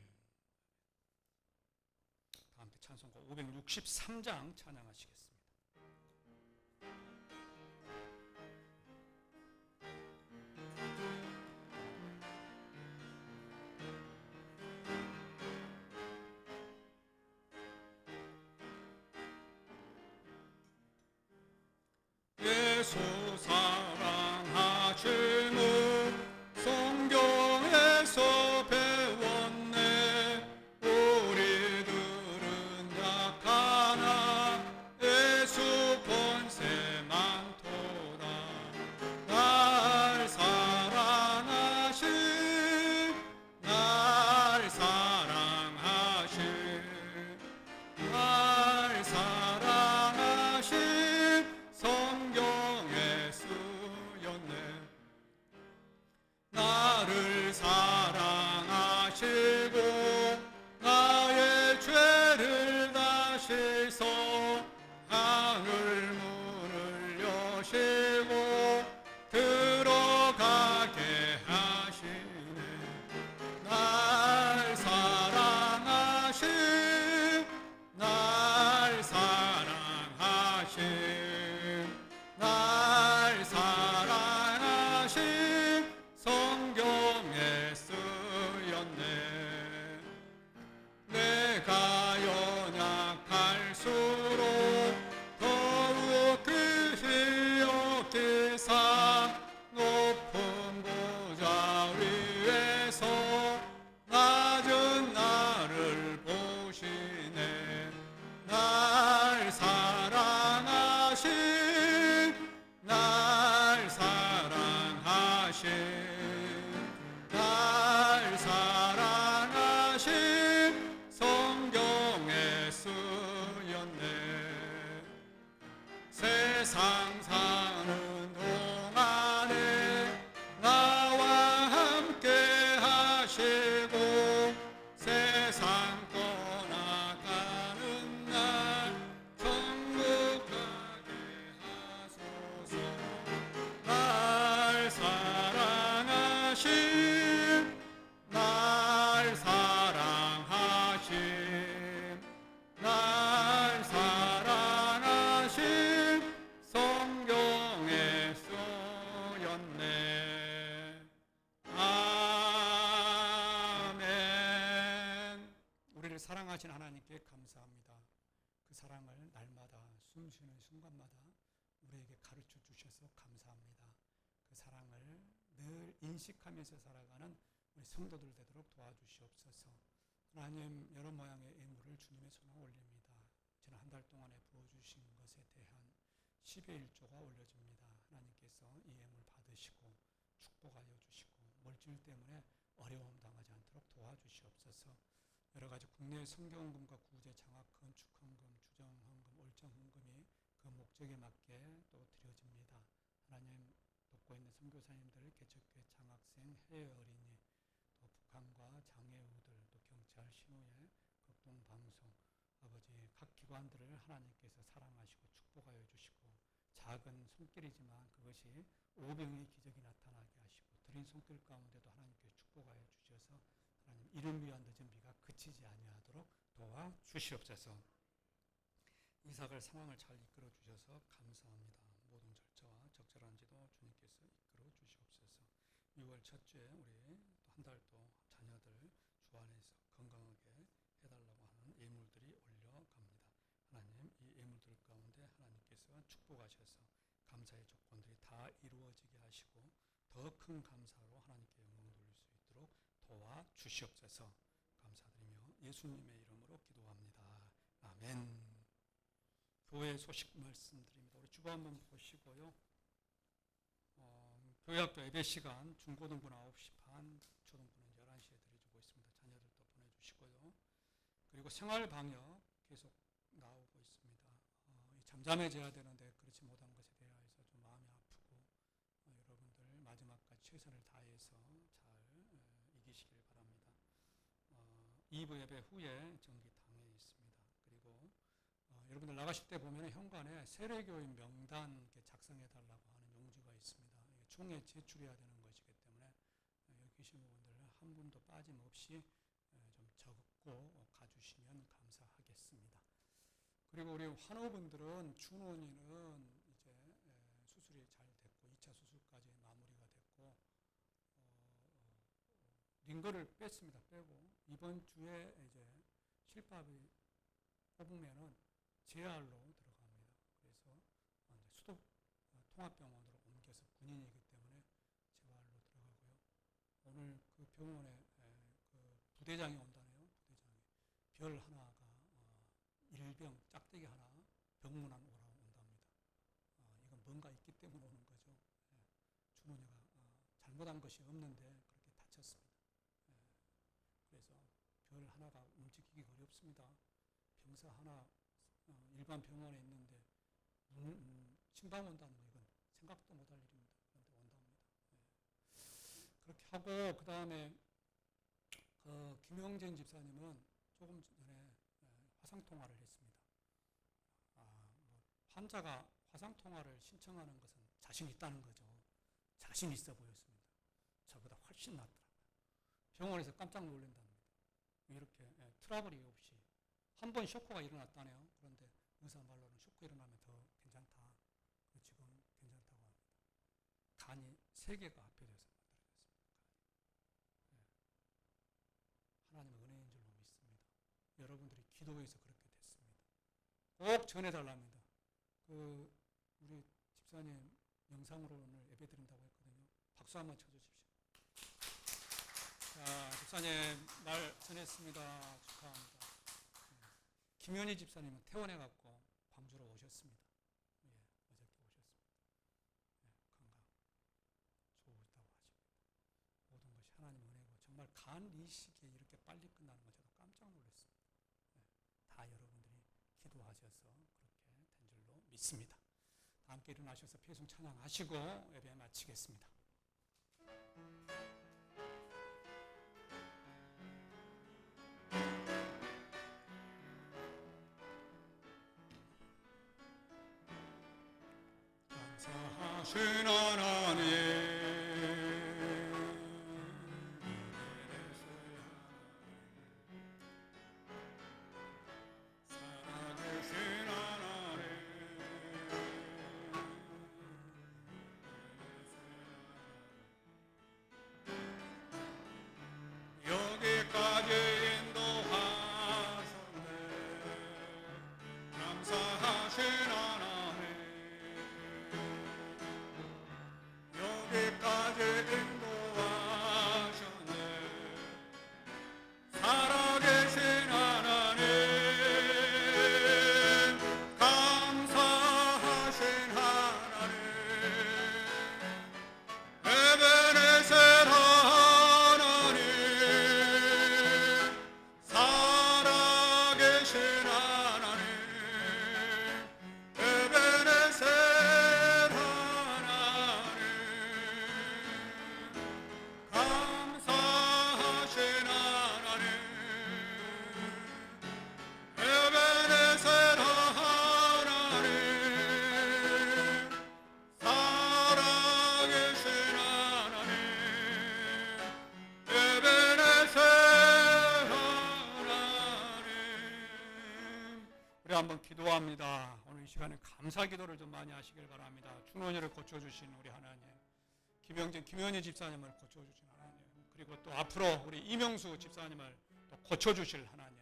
다음 때 찬송가 563장 찬양하시겠습니다. 예수 사랑하시는 성경에서 배웠네. 우리들은 약하나 하나님께 감사합니다. 그 사랑을 날마다 숨 쉬는 순간마다 우리에게 가르쳐 주셔서 감사합니다. 그 사랑을 늘 인식하면서 살아가는 우리 성도들 되도록 도와주시옵소서. 하나님, 여러 모양의 예물을 주님의 손에 올립니다. 지난 한 달 동안에 부어주신 것에 대한 10의 1조가 올려집니다. 하나님께서 이 예물 받으시고 축복하여 주시고 물질 때문에 어려움 당하지 않도록 도와주시옵소서. 여러 가지 국내 성경헌금과 구제, 장학, 건축헌금, 주정헌금, 올정헌금이 그 목적에 맞게 또 드려집니다. 하나님, 돕고 있는 선교사님들, 개척교회 장학생, 해외 어린이, 또 북한과 장애우들, 또 경찰, 신호회, 극동방송, 아버지 각 기관들을 하나님께서 사랑하시고 축복하여 주시고 작은 손길이지만 그것이 오병의 기적이 나타나게 하시고 드린 손길 가운데도 하나님께서 축복하여 주셔서 하나님 이름 위한 늦은 비가 그치지 아니하도록 도와주시옵소서. 이삭을 상황을 잘 이끌어 주셔서 감사합니다. 모든 절차와 적절한지도 주님께서 이끌어 주시옵소서. 6월 첫째 우리 또 한 달도 자녀들 주 안에서 건강하게 해달라고 하는 예물들이 올려갑니다. 하나님, 이 예물들 가운데 하나님께서 축복하셔서 감사의 조건들이 다 이루어지게 하시고 더 큰 감사로 하나님께 영광 돌릴 수 있도록 도와주시옵소서. 감사드리며 예수님의 이름으로 기도합니다. 아멘. 교회 소식 말씀드립니다. 우리 주보 한번 보시고요. 교회학교 예배 시간 중고등부는 9시 반, 초등부는 11시에 드려주고 있습니다. 자녀들도 보내주시고요. 그리고 생활방역 계속 나오고 있습니다. 잠잠해져야 되는데 그렇지 못한 것에 대해서 좀 마음이 아프고 여러분들 마지막까지 최선을 다해서 잘 이기시길 바랍니다. 2부 예배 후에 정기 당회 있습니다. 그리고 여러분들 나가실 때 보면 현관에 세례교인 명단 이렇게 작성해달라고 하는 용지가 있습니다. 이게 총회 제출해야 되는 것이기 때문에 여기 계신 분들 한 분도 빠짐없이 좀 적고 가주시면 감사하겠습니다. 그리고 우리 환우분들은 준원이는 이제 수술이 잘 됐고 2차 수술까지 마무리가 됐고 링거를 뺐습니다. 빼고 이번 주에 이제 실밥이 뽑으면은 재활로 들어갑니다. 그래서 이제 수도 통합병원으로 옮겨서 군인이기 때문에 재활로 들어가고요. 오늘 그 병원에 그 부대장이 온다네요. 부대장이 별 하나가 일병 짝대기 하나 병문안 오라고 온답니다. 이건 뭔가 있기 때문에 오는 거죠. 준원이가 잘못한 것이 없는데 그렇게 다쳤습니다. 그래서 별 하나가 움직이기 어렵습니다. 병사 하나 일반 병원에 있는데 침방 온다는 거 이건 생각도 못할 일입니다. 그런데 온답니다. 그렇게 하고 그 다음에 그 김영진 집사님은 조금 전에 화상통화를 했습니다. 뭐 환자가 화상통화를 신청하는 것은 자신 있다는 거죠. 자신 있어 보였습니다. 저보다 훨씬 낫더라고요. 병원에서 깜짝 놀란답니다. 이렇게 트러블이 없이 한 번 쇼크가 일어났다네요. 그런데 의사 말로는 쇼크 일어나면 더 괜찮다. 지금 괜찮다고 합니다. 간이 3개가 합해져서 만들어졌습니다. 하나님의 은혜인 줄로 믿습니다. 여러분들이 기도해서 그렇게 됐습니다. 꼭 전해달랍니다. 우리 집사님 영상으로 오늘 예배 드린다고 했거든요. 박수 한번 쳐주십시오. 자, 집사님 말 전했습니다. 축하합니다. 김현희 집사님은 퇴원해갖고 광주로 오셨습니다. 어저께 오셨습니다. 건강 좋으시다고 하십니다. 모든 것이 하나님 은혜고 정말 간 이 시기에 이렇게 빨리 끝나는 건 저도 깜짝 놀랐습니다. 다 여러분들이 기도하셔서 그렇게 된 줄로 믿습니다. 다 함께 일어나셔서 배송 찬양하시고 예배 마치겠습니다. 감사하신 하나님 살아계신 하나님 여기까지 인도하셨네 우리 한번 기도합니다. 오늘 이 시간에 감사 기도를 좀 많이 하시길 바랍니다. 준원이를 고쳐주신 우리 하나님, 김현희 집사님을 고쳐주신 하나님, 그리고 또 앞으로 우리 이명수 집사님을 또 고쳐주실 하나님,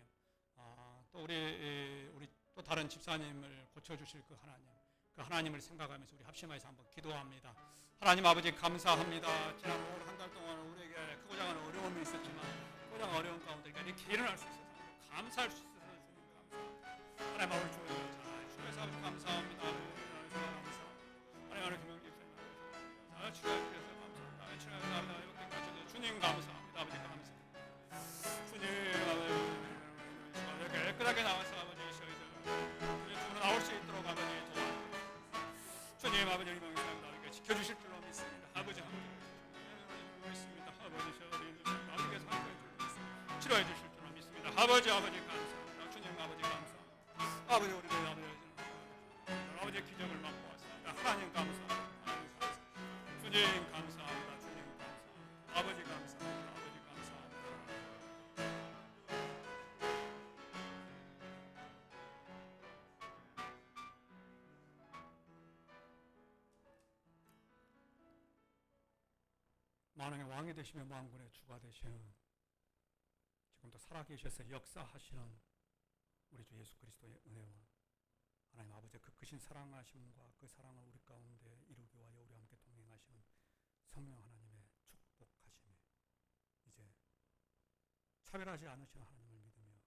또 우리 또 다른 집사님을 고쳐주실 그 하나님을 생각하면서 우리 합심해서 한번 기도합니다. 하나님 아버지 감사합니다. 지난 올 한 달 동안 우리에게 크고 작은 어려움이 있었지만 크고 작은 어려움 가운데 이렇게 일어날 수 있어서 감사할 수 있어서 주님 감사합니다. 하나님 아버지 주여 잘 주여서 아버지 감사합니다. 하나님 아버지 김영기 집사님 잘 치료해 주셔서 감사합니다. 치료해서 아버지 이렇게까지도 주님 감사합니다. 아버지 감사합니다. 주님 아버지 깨끗하게 나와서 아버지 저희들 나올 수 있도록 아버지 도와주시옵소서. 주님 아버지 이명입니다. 이렇게 지켜주실 줄로 믿습니다. 아버지 함께 있습니다. 아버지 저희들 아버지께서 치료해 주실 줄로 믿습니다. 아버지 감사합니다. 주님 아버지 감사합니다. 아버지 우리들 아버지 기적을 맛보 왔습니다. 하나님 감사합니다. 주님 감사합니다. 주님 감사합니다. 아버지 감사합니다. 아버지 감사합니다. 만왕의 왕이 되시며 만군의 주가 되시는 지금도 살아계셔서 역사하시는 우리 주 예수 그리스도의 은혜와 하나님 아버지의 그 크신 사랑하심과 그 사랑을 우리 가운데 이루기 위하여 우리와 함께 동행하시는 성령 하나님의 축복하심에 이제 차별하지 않으시는 하나님을 믿으며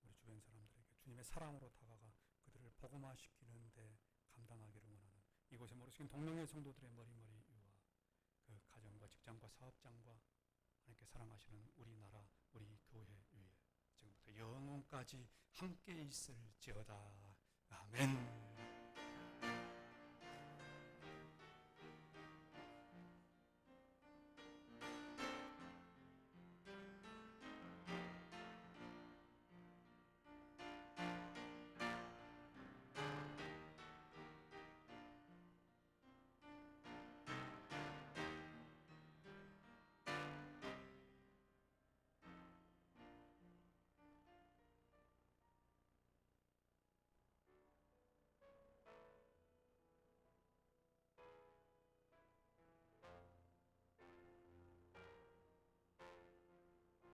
우리 주변 사람들에게 주님의 사랑으로 다가가 그들을 복음화시키는데 감당하기를 원하는 이곳에 모르시는 동명의 성도들의 머리머리 위와 그 가정과 직장과 사업장과 하나님께 사랑하시는 우리나라 우리 교회 위에 지금부터 영원까지 함께 있을지어다. 아멘.